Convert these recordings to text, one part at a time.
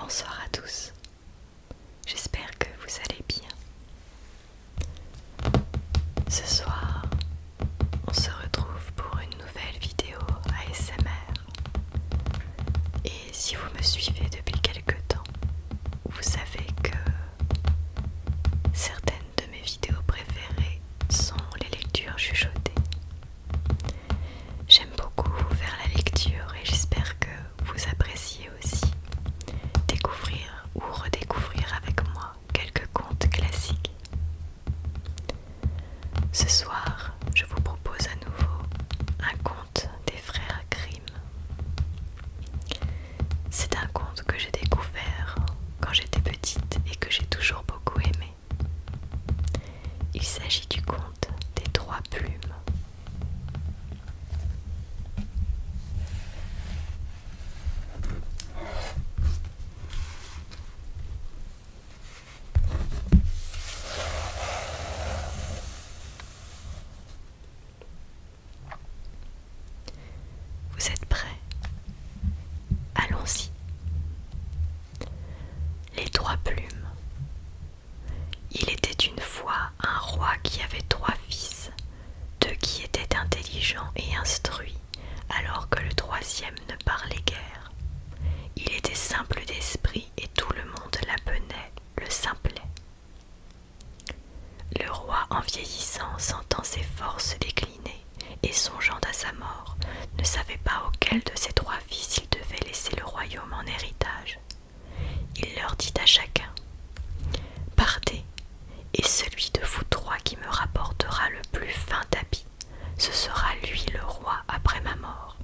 Bonsoir à tous, j'espère que vous allez bien. Ce soir, on se retrouve pour une nouvelle vidéo ASMR. Et si vous me suivez depuis quelque temps, vous savez que certaines de mes vidéos préférées sont les lectures chuchotées. J'aime beaucoup vous faire la lecture et j'espère que vous appréciez aussi découvrir ou redécouvrir avec moi quelques contes classiques. Ce soir, je vous propose à nouveau un conte des frères Grimm. C'est un conte que j'ai découvert quand j'étais petite et que j'ai toujours beaucoup aimé. Il s'agit du conte des trois plumes. Vous êtes prêts? Allons-y. Les trois plumes. Il était une fois un roi qui avait trois fils, deux qui étaient intelligents et instruits, alors que le troisième ne parlait guère. Il était simple d'esprit et tout le monde l'appelait le simplet. Le roi, en vieillissant, sentant ses forces décliner et songeant à sa mort, ne savait pas auquel de ses trois fils il devait laisser le royaume en héritage. Il leur dit à chacun: « Partez, et celui de vous trois qui me rapportera le plus fin tapis, ce sera lui le roi après ma mort. »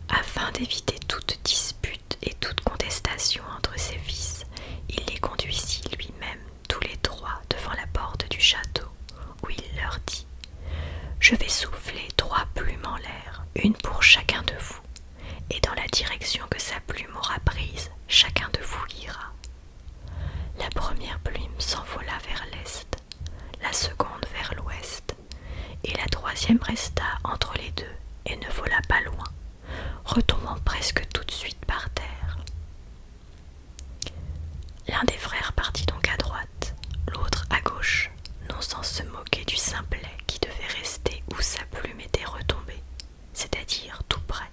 Afin d'éviter toute dispute et toute contestation entre ses fils, il les conduisit lui-même tous les trois devant la porte du château, où il leur dit: « Je vais souffler trois plumes en l'air, une pour chacun de vous, et dans la direction que sa plume aura prise, chacun de vous ira. » La première plume s'envola vers l'est, la seconde vers l'ouest, et la troisième resta entre les deux et ne vola pas loin, retombant presque tout de suite par terre. L'un des frères partit donc à droite, l'autre à gauche, non sans se moquer du simplet qui devait rester où sa plume était retombée, c'est-à-dire tout près.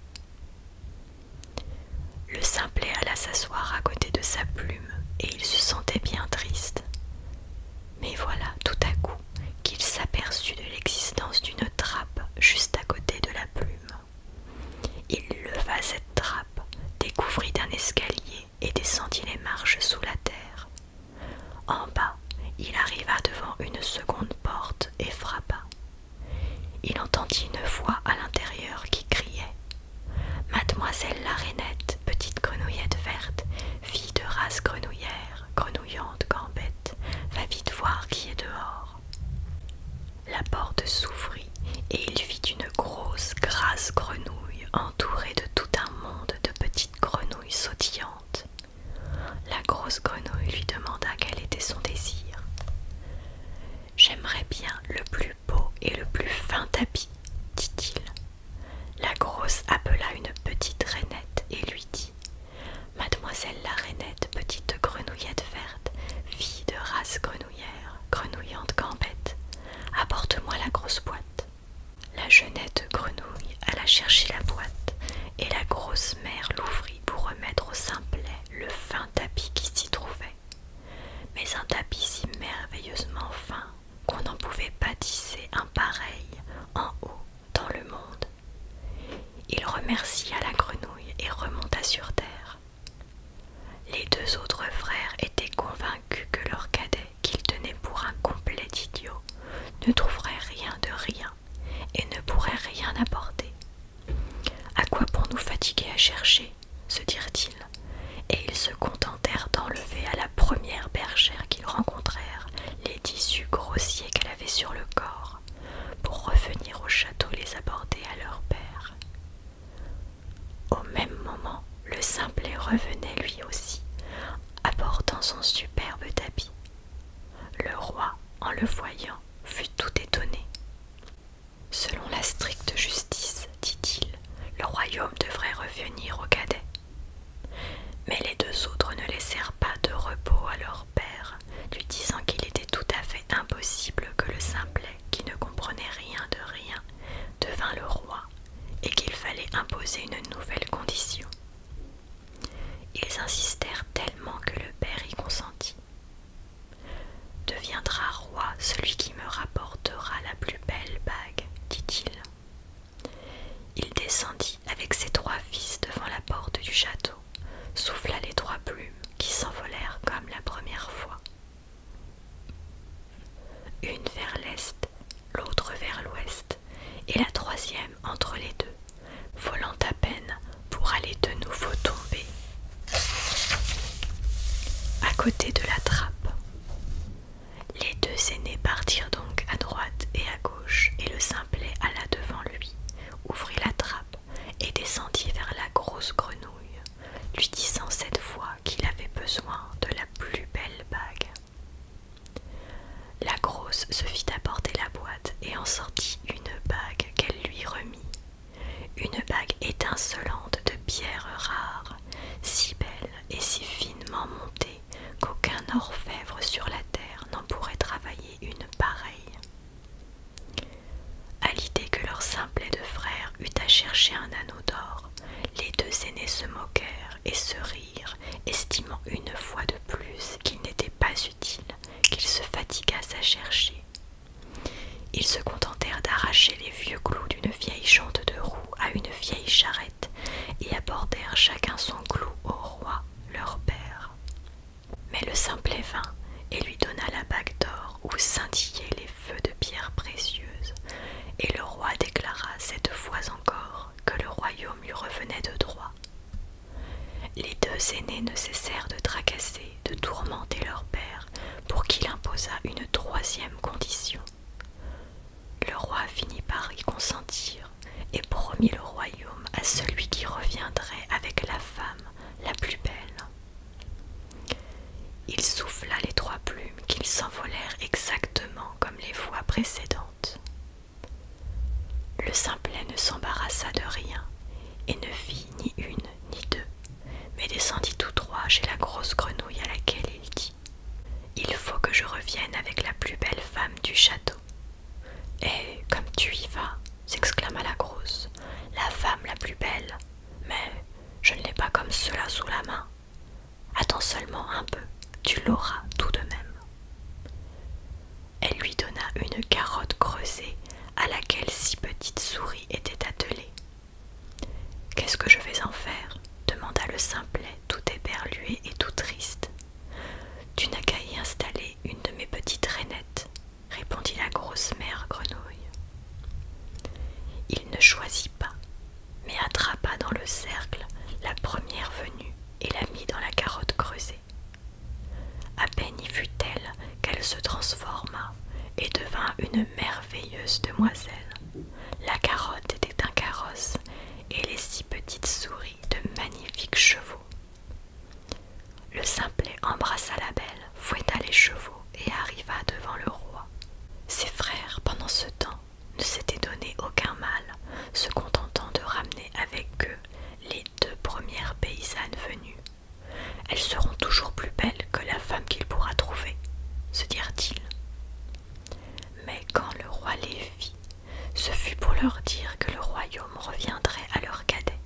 Le simplet alla s'asseoir à côté de sa plume et il se sentait bien triste. Mais voilà tout à coup qu'il s'aperçut de l'existence d'une trappe juste à côté de la plume. Il leva cette trappe, découvrit un escalier et descendit les marches sous la terre. En bas, il arriva devant une seconde porte et frappa. Il entendit une voix à l'intérieur qui criait: « Mademoiselle la rainette, petite grenouillette verte, fille de race grenouillère, grenouillante gambette, va vite voir qui est dehors. » La porte s'ouvrit et il vit une grosse, grasse grenouille entourée de tout un monde de petites grenouilles sautillantes. La grosse grenouille lui demanda quel était son désir. « J'aimerais bien le plus beau et le plus fin tapis, dit-il. La grosse appela une petite rainette et lui dit: « Mademoiselle la rainette, petite grenouillette verte, fille de race grenouillère, grenouillante gambette, apporte-moi la grosse boîte. » La jeunette grenouille alla chercher la boîte et la grosse mère l'ouvrit pour remettre au simplet le fin tapis qui s'y trouvait. Mais un tapis si merveilleusement fin qu'on n'en pouvait pas tisser un pareil en haut dans le monde. Il remercia la grenouille et remonta sur terre. Les deux autres frères étaient convaincus que leur cadet, qu'ils tenaient pour un complet idiot, ne trouverait rien de rien et ne pourrait rien apporter. « À quoi pour nous fatiguer à chercher ?» se dirent-ils, et ils se contentèrent d'enlever à la première bergère qu'ils rencontrèrent les tissus grossiers qu'elle avait sur le corps, pour revenir au château les aborder à leur père. Au même moment, le simplet revenait lui aussi, apportant son superbe tapis. Le roi, en le voyant, fut tout étonné. « Selon la stricte justice, dit-il, le royaume devrait revenir au cadet. imposer une nouvelle condition. Ils insistèrent tellement que le père y consentit. Deviendra roi celui qui me rapportera la plus belle bague, dit-il. Il descendit avec ses 3 fils devant la porte du château, souffla les 3 plumes qui s'envolèrent comme la première fois. Une vers l'est, l'autre vers l'ouest, et la 3e entre les deux, volant à peine pour aller de nouveau tomber à côté de la trappe. Les 2 aînés partirent donc à droite et à gauche, et le simplet alla devant lui, ouvrit la trappe et descendit vers la grosse grenouille, lui disant cette fois qu'il avait besoin de la plus belle bague. La grosse se fit apporter la boîte et en sortit une bague qu'elle lui remit, une bague étincelante de pierres rares, si belle et si finement montée qu'aucun orfèvre sur la terre n'en pourrait travailler une pareille. À l'idée que leur simplet de frère eut à chercher un anneau d'or, les 2 aînés se moquèrent et se rirent, estimant une fois de plus qu'il n'était pas utile qu'ils se fatiguassent à chercher. Ils se contentèrent d'arracher les vieux clous d'une vieille jante de roue à une vieille charrette et apportèrent chacun son clou au roi, leur père. Mais le simplet vint et lui donna la bague d'or où scintillaient les feux de pierres précieuses, et le roi déclara cette fois encore que le royaume lui revenait de droit. Les 2 aînés ne cessèrent de tracasser, de tourmenter leur père pour qu'il imposât une 3e condition. Le roi finit par y consentir et promit le royaume à celui qui reviendrait avec la femme la plus belle. Il souffla les 3 plumes qu'ils s'envolèrent exactement comme les fois précédentes. Le simplet ne s'embarrassa de rien et ne fit ni une ni 2, mais descendit tout droit chez la grosse grenouille à laquelle il dit « Il faut que je revienne avec la plus belle femme du château. » « Eh, comme tu y vas, s'exclama la grosse, la femme la plus belle, mais je ne l'ai pas comme cela sous la main. Attends seulement un peu, tu l'auras tout de même. » Elle lui donna une carotte creusée à laquelle 6 petites souris étaient attelées. « Qu'est-ce que je vais en faire ?» demanda le simplet, tout éberlué et tout triste. « Tu n'as qu'à y installer une de mes petites rainettes, répondit la grosse mère grenouille. Il ne choisit pas, mais attrapa dans le cercle la première venue et la mit dans la carotte creusée. À peine y fut-elle qu'elle se transforma et devint une merveilleuse demoiselle. La carotte était un carrosse et les 6 petites souris de magnifiques chevaux. Le simplet embrassa la belle, fouetta les chevaux et arriva devant le roi. Ses frères, pendant ce temps, ne s'étaient donné aucun mal, se contentant de ramener avec eux les 2 premières paysannes venues. Elles seront toujours plus belles que la femme qu'il pourra trouver, se dirent-ils. Mais quand le roi les vit, ce fut pour leur dire que le royaume reviendrait à leur cadet.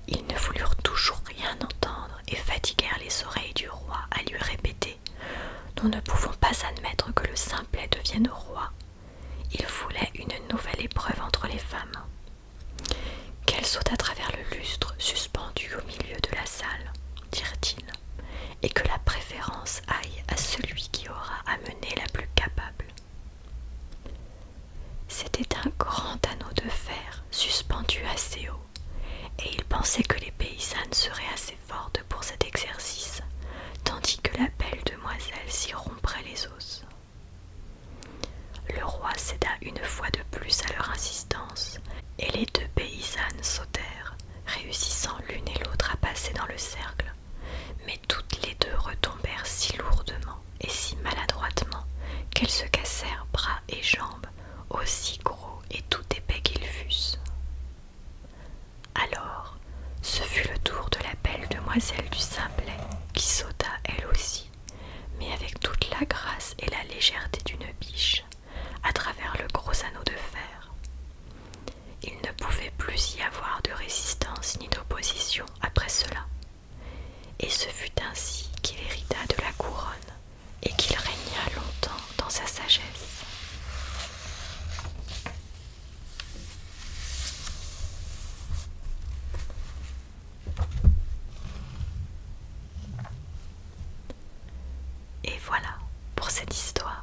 Ils ne voulurent toujours rien entendre et fatiguèrent les oreilles du roi à lui répéter « Nous ne pouvons pas admettre que le simplet devienne roi. Il voulait une nouvelle épreuve entre les femmes. Qu'elle saute à travers le lustre suspendu au milieu de la salle, dirent-ils, et que la préférence aille à celui qui aura amené la plus capable. » C'était un grand anneau de fer suspendu assez haut, et il pensait que les paysannes seraient assez fortes pour cet exercice, tandis que la belle demoiselle s'y romprait les os. Le roi céda une fois de plus à leur insistance, et les 2 paysannes sautèrent, réussissant l'une et l'autre à passer dans le cercle, mais toutes les 2 retombèrent si lourdement et si maladroitement qu'elles se cassèrent bras et jambes, aussi gros et tout épais qu'ils fussent. Alors, ce fut le tour de la belle demoiselle du simplet, qui sauta elle aussi, mais avec toute la grâce et la légèreté d'une biche, à travers le gros anneau de fer. Il ne pouvait plus y avoir position après cela. Et ce fut ainsi qu'il hérita de la couronne et qu'il régna longtemps dans sa sagesse. Et voilà pour cette histoire.